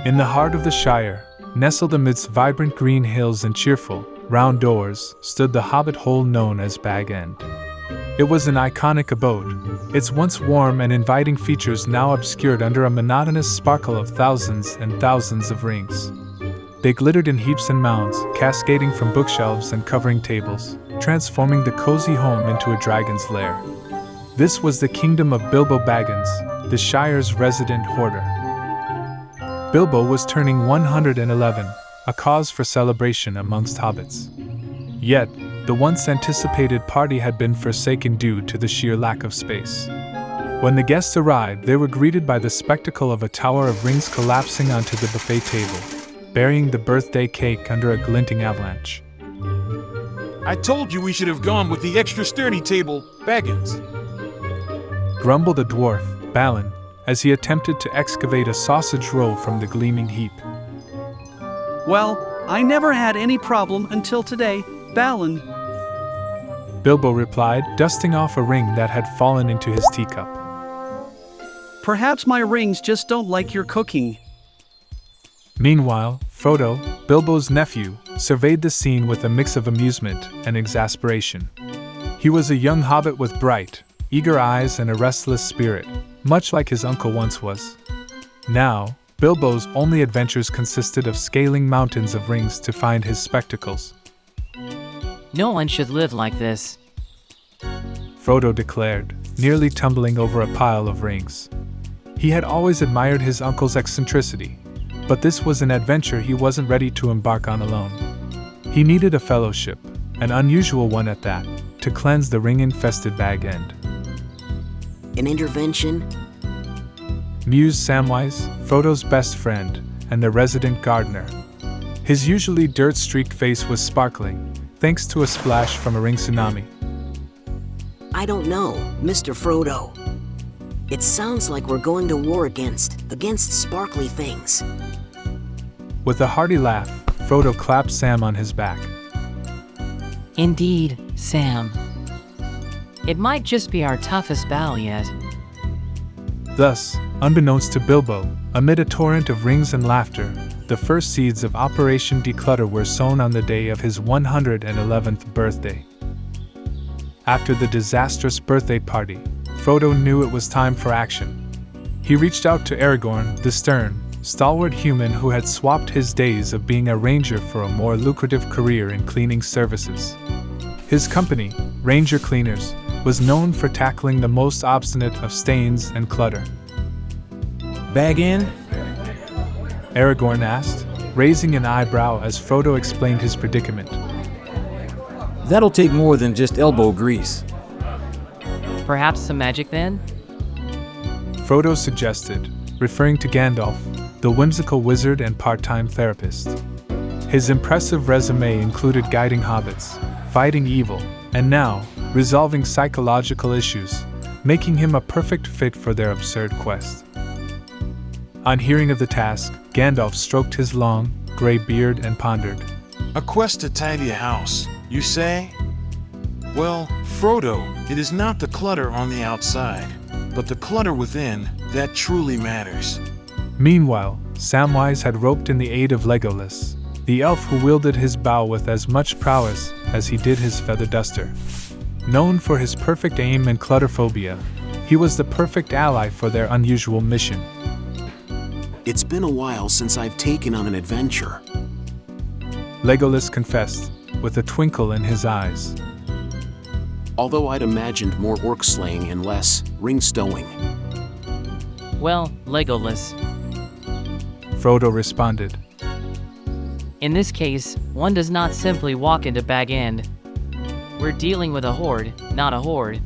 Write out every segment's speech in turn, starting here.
In the heart of the Shire, nestled amidst vibrant green hills and cheerful, round doors, stood the hobbit-hole known as Bag End. It was an iconic abode, its once warm and inviting features now obscured under a monotonous sparkle of thousands and thousands of rings. They glittered in heaps and mounds, cascading from bookshelves and covering tables, transforming the cozy home into a dragon's lair. This was the kingdom of Bilbo Baggins, the Shire's resident hoarder. Bilbo was turning 111, a cause for celebration amongst hobbits. Yet, the once anticipated party had been forsaken due to the sheer lack of space. When the guests arrived, they were greeted by the spectacle of a tower of rings collapsing onto the buffet table, burying the birthday cake under a glinting avalanche. I told you we should have gone with the extra sturdy table, Baggins, grumbled a dwarf, Balin, as he attempted to excavate a sausage roll from the gleaming heap. Well, I never had any problem until today, Balin, Bilbo replied, dusting off a ring that had fallen into his teacup. Perhaps my rings just don't like your cooking. Meanwhile, Frodo, Bilbo's nephew, surveyed the scene with a mix of amusement and exasperation. He was a young hobbit with bright, eager eyes and a restless spirit, much like his uncle once was. Now, Bilbo's only adventures consisted of scaling mountains of rings to find his spectacles. No one should live like this, Frodo declared, nearly tumbling over a pile of rings. He had always admired his uncle's eccentricity, but this was an adventure he wasn't ready to embark on alone. He needed a fellowship, an unusual one at that, to cleanse the ring-infested Bag End. An intervention? Mused Samwise, Frodo's best friend, and the resident gardener. His usually dirt-streaked face was sparkling, thanks to a splash from a ring tsunami. I don't know, Mr. Frodo. It sounds like we're going to war against sparkly things. With a hearty laugh, Frodo clapped Sam on his back. Indeed, Sam. It might just be our toughest battle yet. Thus, unbeknownst to Bilbo, amid a torrent of rings and laughter, the first seeds of Operation Declutter were sown on the day of his 111th birthday. After the disastrous birthday party, Frodo knew it was time for action. He reached out to Aragorn, the stern, stalwart human who had swapped his days of being a ranger for a more lucrative career in cleaning services. His company, Ranger Cleaners, was known for tackling the most obstinate of stains and clutter. Bag End? Aragorn asked, raising an eyebrow as Frodo explained his predicament. That'll take more than just elbow grease. Perhaps some magic then? Frodo suggested, referring to Gandalf, the whimsical wizard and part-time therapist. His impressive resume included guiding hobbits, fighting evil, and now, resolving psychological issues, making him a perfect fit for their absurd quest. On hearing of the task, Gandalf stroked his long, gray beard and pondered. A quest to tidy a house, you say? Well, Frodo, it is not the clutter on the outside, but the clutter within that truly matters. Meanwhile, Samwise had roped in the aid of Legolas, the elf who wielded his bow with as much prowess as he did his feather duster. Known for his perfect aim and clutterphobia, he was the perfect ally for their unusual mission. It's been a while since I've taken on an adventure, Legolas confessed, with a twinkle in his eyes. although I'd imagined more orc slaying and less ring stowing. Well, Legolas. Frodo responded. In this case, one does not simply walk into Bag End. We're dealing with a horde, not a horde.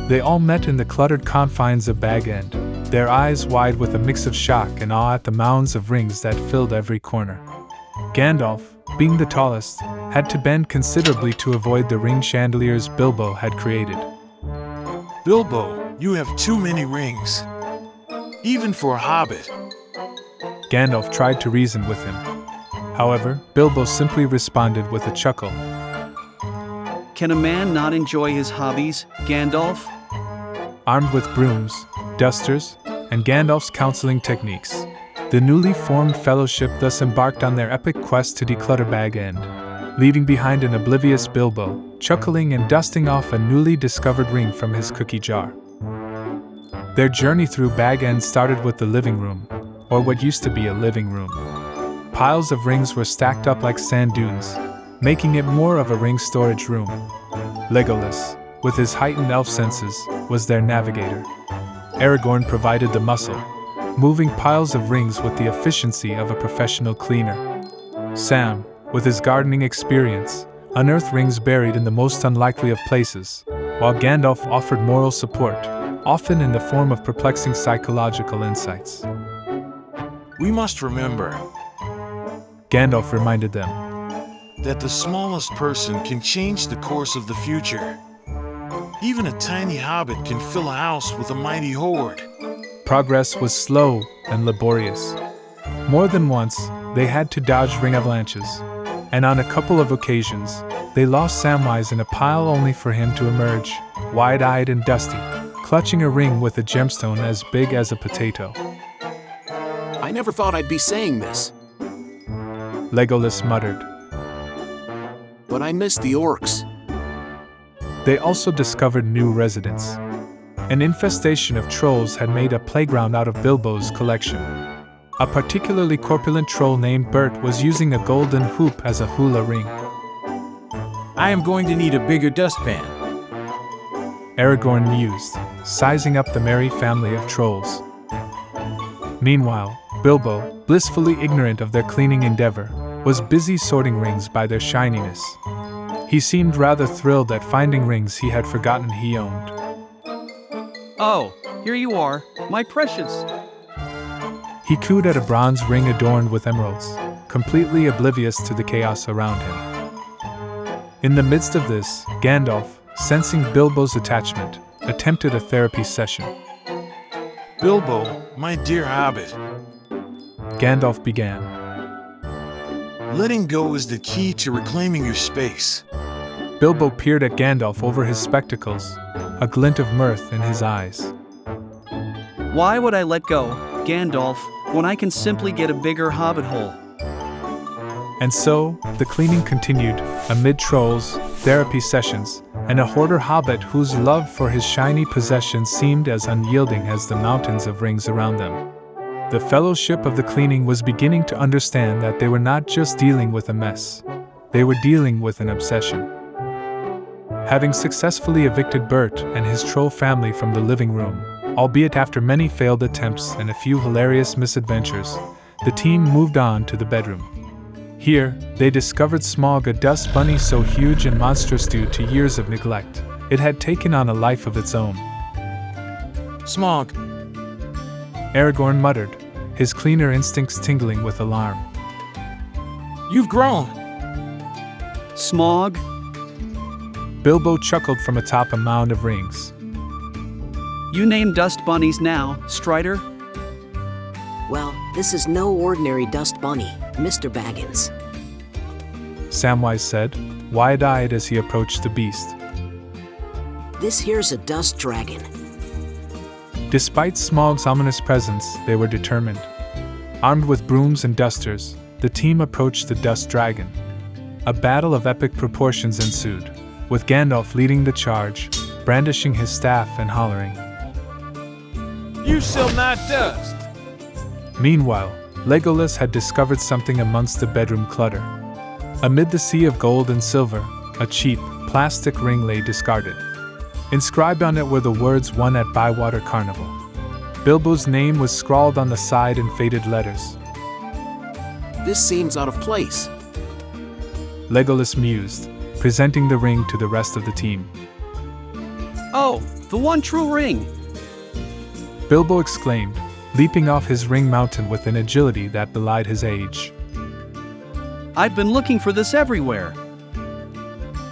They all met in the cluttered confines of Bag End, their eyes wide with a mix of shock and awe at the mounds of rings that filled every corner. Gandalf, being the tallest, had to bend considerably to avoid the ring chandeliers Bilbo had created. Bilbo, you have too many rings. Even for a hobbit. Gandalf tried to reason with him. However, Bilbo simply responded with a chuckle. Can a man not enjoy his hobbies, Gandalf? Armed with brooms, dusters, and Gandalf's counseling techniques, The newly formed fellowship thus embarked on their epic quest to declutter Bag End, leaving behind an oblivious Bilbo, chuckling and dusting off a newly discovered ring from his cookie jar. Their journey through Bag End started with the living room, or what used to be a living room. Piles of rings were stacked up like sand dunes, making it more of a ring storage room. Legolas, with his heightened elf senses, was their navigator. Aragorn provided the muscle, moving piles of rings with the efficiency of a professional cleaner. Sam, with his gardening experience, unearthed rings buried in the most unlikely of places, while Gandalf offered moral support, often in the form of perplexing psychological insights. We must remember Gandalf reminded them. that the smallest person can change the course of the future. Even a tiny hobbit can fill a house with a mighty horde. Progress was slow and laborious. More than once, they had to dodge ring avalanches, and on a couple of occasions, they lost Samwise in a pile only for him to emerge, wide-eyed and dusty, clutching a ring with a gemstone as big as a potato. I never thought I'd be saying this, Legolas muttered. but I miss the orcs. They also discovered new residents. An infestation of trolls had made a playground out of Bilbo's collection. A particularly corpulent troll named Bert was using a golden hoop as a hula ring. I am going to need a bigger dustpan. Aragorn mused, sizing up the merry family of trolls. Meanwhile, Bilbo, blissfully ignorant of their cleaning endeavor, was busy sorting rings by their shininess. He seemed rather thrilled at finding rings he had forgotten he owned. Oh, here you are, my precious. He cooed at a bronze ring adorned with emeralds, completely oblivious to the chaos around him. In the midst of this, Gandalf, sensing Bilbo's attachment, attempted a therapy session. Bilbo, my dear hobbit, Gandalf began. letting go is the key to reclaiming your space. Bilbo peered at Gandalf over his spectacles, a glint of mirth in his eyes. Why would I let go, Gandalf, when I can simply get a bigger hobbit-hole? And so, the cleaning continued, amid trolls, therapy sessions, and a hoarder hobbit whose love for his shiny possessions seemed as unyielding as the mountains of rings around them. The fellowship of the cleaning was beginning to understand that they were not just dealing with a mess. They were dealing with an obsession. Having successfully evicted Bert and his troll family from the living room, albeit after many failed attempts and a few hilarious misadventures, the team moved on to the bedroom. Here, they discovered Smaug, a dust bunny so huge and monstrous due to years of neglect. It had taken on a life of its own. Smaug, Aragorn muttered, his cleaner instincts tingling with alarm. you've grown. Smaug? Bilbo chuckled from atop a mound of rings. You name dust bunnies now, Strider? Well, this is no ordinary dust bunny, Mr. Baggins. Samwise said, wide-eyed as he approached the beast. This here's a dust dragon. Despite Smaug's ominous presence, they were determined. Armed with brooms and dusters, the team approached the dust dragon. A battle of epic proportions ensued, with Gandalf leading the charge, brandishing his staff and hollering. You shall not dust. Meanwhile, Legolas had discovered something amongst the bedroom clutter. Amid the sea of gold and silver, a cheap, plastic ring lay discarded. Inscribed on it were the words "Won at Bywater Carnival." Bilbo's name was scrawled on the side in faded letters. This seems out of place. Legolas mused, presenting the ring to the rest of the team. Oh, the one true ring! Bilbo exclaimed, leaping off his ring mountain with an agility that belied his age. I've been looking for this everywhere.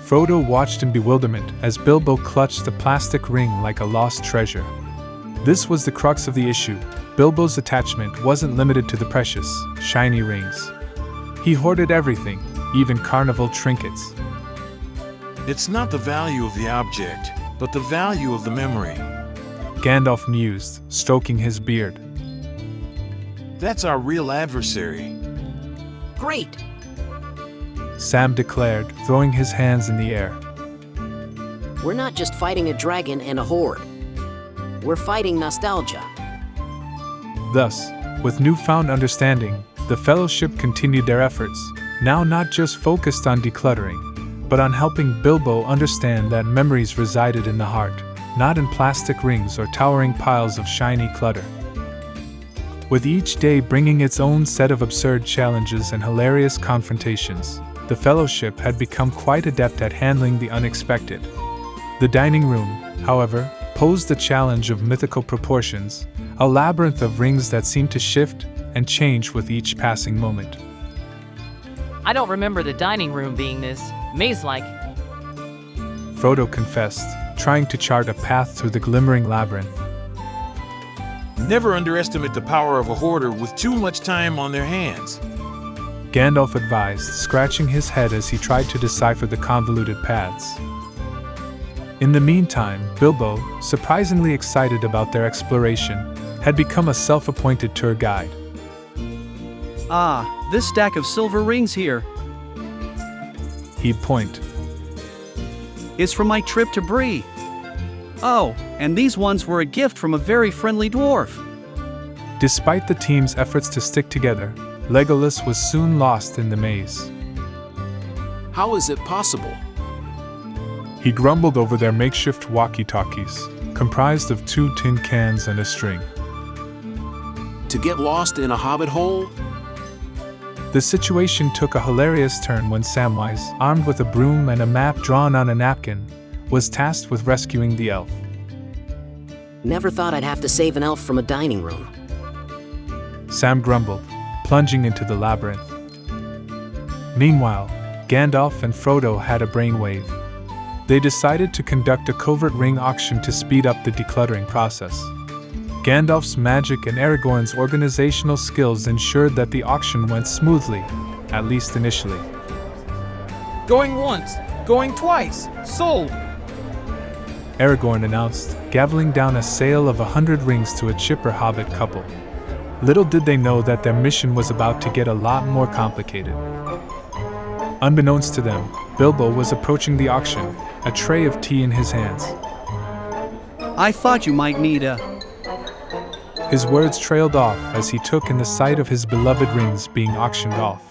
Frodo watched in bewilderment as Bilbo clutched the plastic ring like a lost treasure. This was the crux of the issue. Bilbo's attachment wasn't limited to the precious, shiny rings. He hoarded everything, even carnival trinkets. It's not the value of the object, but the value of the memory. Gandalf mused, stroking his beard. That's our real adversary. Great! Sam declared, throwing his hands in the air. We're not just fighting a dragon and a horde. We're fighting nostalgia. Thus, with newfound understanding, the Fellowship continued their efforts, now not just focused on decluttering, but on helping Bilbo understand that memories resided in the heart, not in plastic rings or towering piles of shiny clutter. With each day bringing its own set of absurd challenges and hilarious confrontations, the Fellowship had become quite adept at handling the unexpected. The dining room, however, posed a challenge of mythical proportions, a labyrinth of rings that seemed to shift and change with each passing moment. I don't remember the dining room being this maze-like. Frodo confessed, trying to chart a path through the glimmering labyrinth. Never underestimate the power of a hoarder with too much time on their hands. Gandalf advised, scratching his head as he tried to decipher the convoluted paths. In the meantime, Bilbo, surprisingly excited about their exploration, had become a self-appointed tour guide. Ah, this stack of silver rings here He'd point. is from my trip to Bree. Oh, and these ones were a gift from a very friendly dwarf. Despite the team's efforts to stick together, Legolas was soon lost in the maze. How is it possible? He grumbled over their makeshift walkie-talkies, comprised of 2 tin cans and a string. To get lost in a hobbit-hole? The situation took a hilarious turn when Samwise, armed with a broom and a map drawn on a napkin, was tasked with rescuing the elf. Never thought I'd have to save an elf from a dining room. Sam grumbled, plunging into the labyrinth. Meanwhile, Gandalf and Frodo had a brainwave. They decided to conduct a covert ring auction to speed up the decluttering process. Gandalf's magic and Aragorn's organizational skills ensured that the auction went smoothly, at least initially. Going once, going twice, sold! Aragorn announced, gaveling down a sale of 100 rings to a chipper hobbit couple. Little did they know that their mission was about to get a lot more complicated. Unbeknownst to them, Bilbo was approaching the auction, a tray of tea in his hands. I thought you might need a... His words trailed off as he took in the sight of his beloved rings being auctioned off.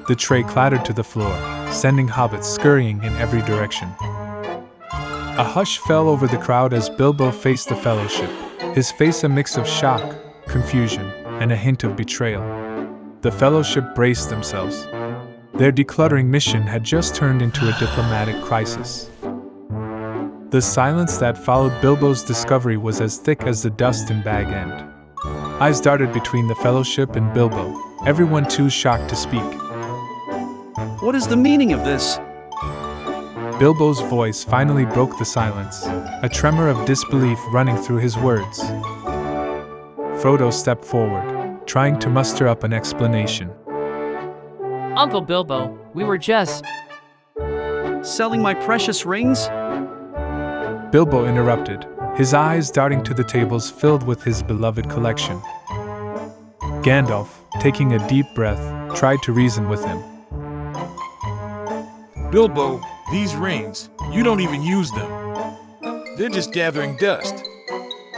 The tray clattered to the floor, sending hobbits scurrying in every direction. A hush fell over the crowd as Bilbo faced the Fellowship, his face a mix of shock, confusion, and a hint of betrayal. The Fellowship braced themselves. Their decluttering mission had just turned into a diplomatic crisis. The silence that followed Bilbo's discovery was as thick as the dust in Bag End. Eyes darted between the Fellowship and Bilbo, everyone too shocked to speak. What is the meaning of this? Bilbo's voice finally broke the silence, a tremor of disbelief running through his words. Frodo stepped forward, trying to muster up an explanation. Uncle Bilbo, we were just... Selling my precious rings? Bilbo interrupted, his eyes darting to the tables filled with his beloved collection. Gandalf, taking a deep breath, tried to reason with him. Bilbo, these rings, you don't even use them. They're just gathering dust.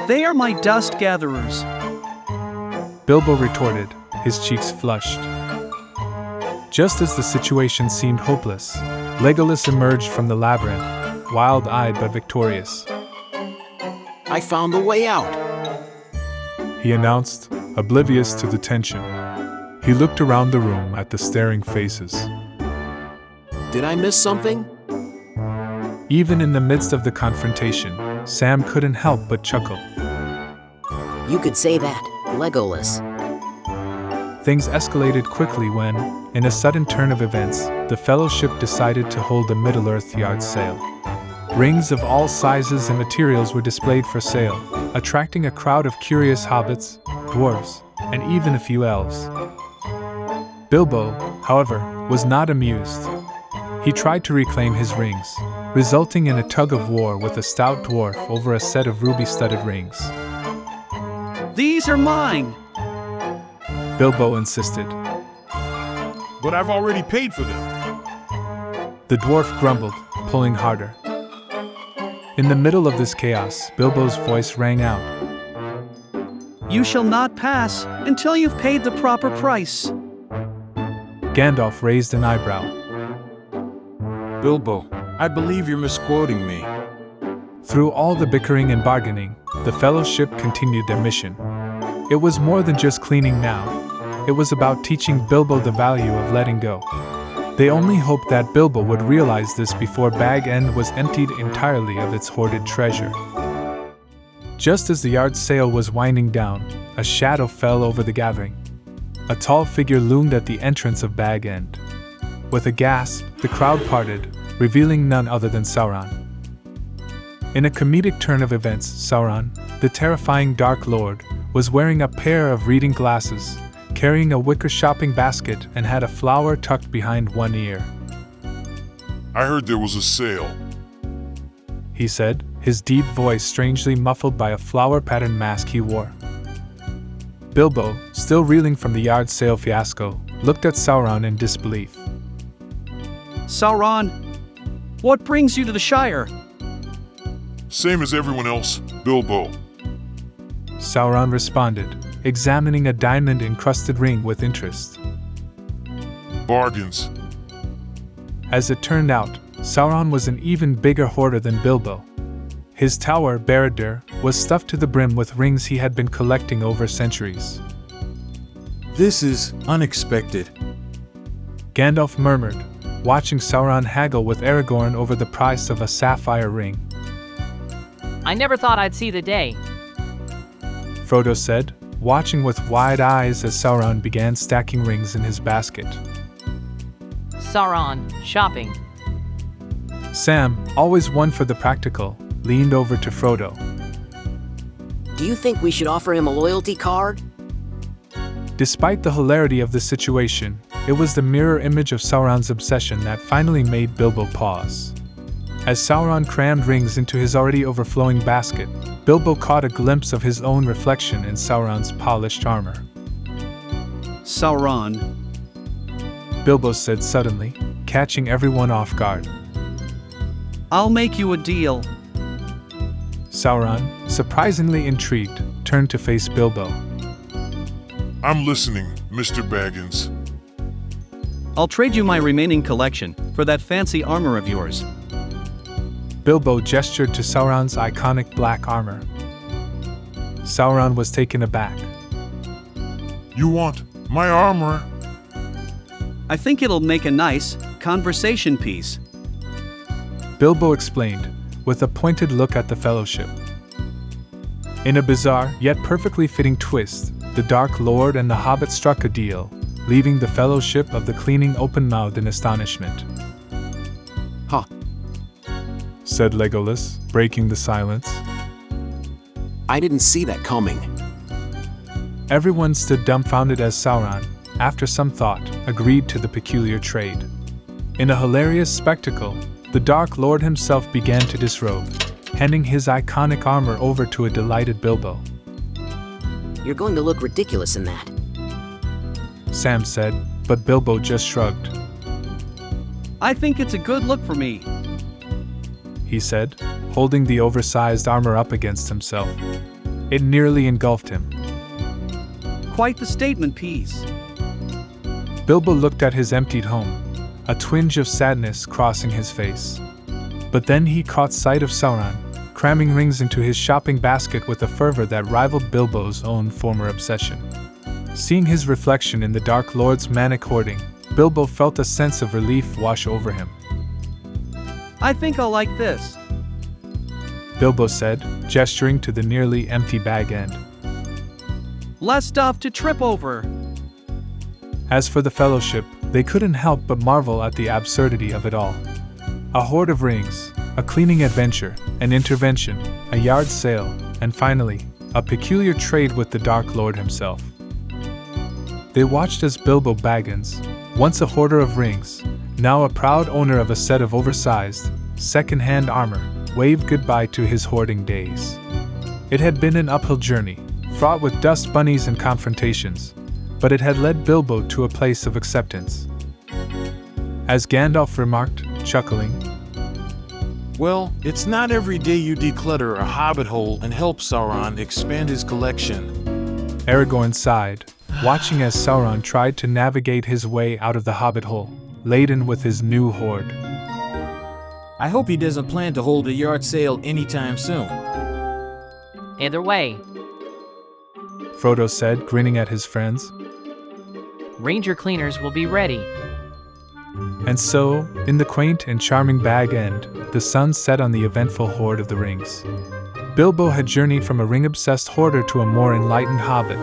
They are my dust gatherers. Bilbo retorted, his cheeks flushed. Just as the situation seemed hopeless, Legolas emerged from the labyrinth, wild-eyed but victorious. I found the way out. He announced, oblivious to the tension. He looked around the room at the staring faces. Did I miss something? Even in the midst of the confrontation, Sam couldn't help but chuckle. You could say that, Legolas. Things escalated quickly when, in a sudden turn of events, the Fellowship decided to hold a Middle-earth yard sale. Rings of all sizes and materials were displayed for sale, attracting a crowd of curious hobbits, dwarves, and even a few elves. Bilbo, however, was not amused. He tried to reclaim his rings, resulting in a tug-of-war with a stout dwarf over a set of ruby-studded rings. These are mine! Bilbo insisted. But I've already paid for them. The dwarf grumbled, pulling harder. In the middle of this chaos, Bilbo's voice rang out. You shall not pass until you've paid the proper price. Gandalf raised an eyebrow. Bilbo, I believe you're misquoting me. Through all the bickering and bargaining, the Fellowship continued their mission. It was more than just cleaning now. It was about teaching Bilbo the value of letting go. They only hoped that Bilbo would realize this before Bag End was emptied entirely of its hoarded treasure. Just as the yard sale was winding down, a shadow fell over the gathering. A tall figure loomed at the entrance of Bag End. With a gasp, the crowd parted, revealing none other than Sauron. In a comedic turn of events, Sauron, the terrifying Dark Lord, was wearing a pair of reading glasses, carrying a wicker shopping basket, and had a flower tucked behind one ear. I heard there was a sale, he said, his deep voice strangely muffled by a flower-patterned mask he wore. Bilbo, still reeling from the yard sale fiasco, looked at Sauron in disbelief. Sauron, what brings you to the Shire? Same as everyone else, Bilbo. Sauron responded, examining a diamond-encrusted ring with interest. Bargains. As it turned out, Sauron was an even bigger hoarder than Bilbo. His tower, Barad-dûr, was stuffed to the brim with rings he had been collecting over centuries. This is unexpected. Gandalf murmured, watching Sauron haggle with Aragorn over the price of a sapphire ring. I never thought I'd see the day. Frodo said, watching with wide eyes as Sauron began stacking rings in his basket. Sauron, shopping. Sam, always one for the practical, leaned over to Frodo. Do you think we should offer him a loyalty card? Despite the hilarity of the situation, it was the mirror image of Sauron's obsession that finally made Bilbo pause. As Sauron crammed rings into his already overflowing basket, Bilbo caught a glimpse of his own reflection in Sauron's polished armor. Sauron, Bilbo said suddenly, catching everyone off guard. I'll make you a deal. Sauron, surprisingly intrigued, turned to face Bilbo. I'm listening, Mr. Baggins. I'll trade you my remaining collection for that fancy armor of yours. Bilbo gestured to Sauron's iconic black armor. Sauron was taken aback. You want my armor? I think it'll make a nice conversation piece. Bilbo explained, with a pointed look at the Fellowship. In a bizarre, yet perfectly fitting twist, the Dark Lord and the Hobbit struck a deal, leaving the Fellowship of the Cleaning open-mouthed in astonishment. Huh. Said Legolas, breaking the silence. I didn't see that coming. Everyone stood dumbfounded as Sauron, after some thought, agreed to the peculiar trade. In a hilarious spectacle, the Dark Lord himself began to disrobe, handing his iconic armor over to a delighted Bilbo. You're going to look ridiculous in that. Sam said, but Bilbo just shrugged. I think it's a good look for me, he said, holding the oversized armor up against himself. It nearly engulfed him. Quite the statement piece. Bilbo looked at his emptied home, a twinge of sadness crossing his face. But then he caught sight of Sauron, cramming rings into his shopping basket with a fervor that rivaled Bilbo's own former obsession. Seeing his reflection in the Dark Lord's manic hoarding, Bilbo felt a sense of relief wash over him. I think I'll like this, Bilbo said, gesturing to the nearly empty bag end. less stuff to trip over. As for the Fellowship, they couldn't help but marvel at the absurdity of it all. A hoard of rings, a cleaning adventure, an intervention, a yard sale, and finally, a peculiar trade with the Dark Lord himself. They watched as Bilbo Baggins, once a hoarder of rings, now a proud owner of a set of oversized, second-hand armor, waved goodbye to his hoarding days. It had been an uphill journey, fraught with dust bunnies and confrontations, but it had led Bilbo to a place of acceptance. As Gandalf remarked, chuckling, Well, it's not every day you declutter a hobbit-hole and help Sauron expand his collection. Aragorn sighed, watching as Sauron tried to navigate his way out of the hobbit-hole, laden with his new hoard. I hope he doesn't plan to hold a yard sale anytime soon. Either way, Frodo said, grinning at his friends. Ranger cleaners will be ready. And so, in the quaint and charming Bag End, the sun set on the eventful Horde of the Rings. Bilbo had journeyed from a ring-obsessed hoarder to a more enlightened hobbit,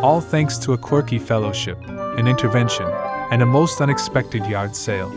all thanks to a quirky fellowship, an intervention, and a most unexpected yard sale.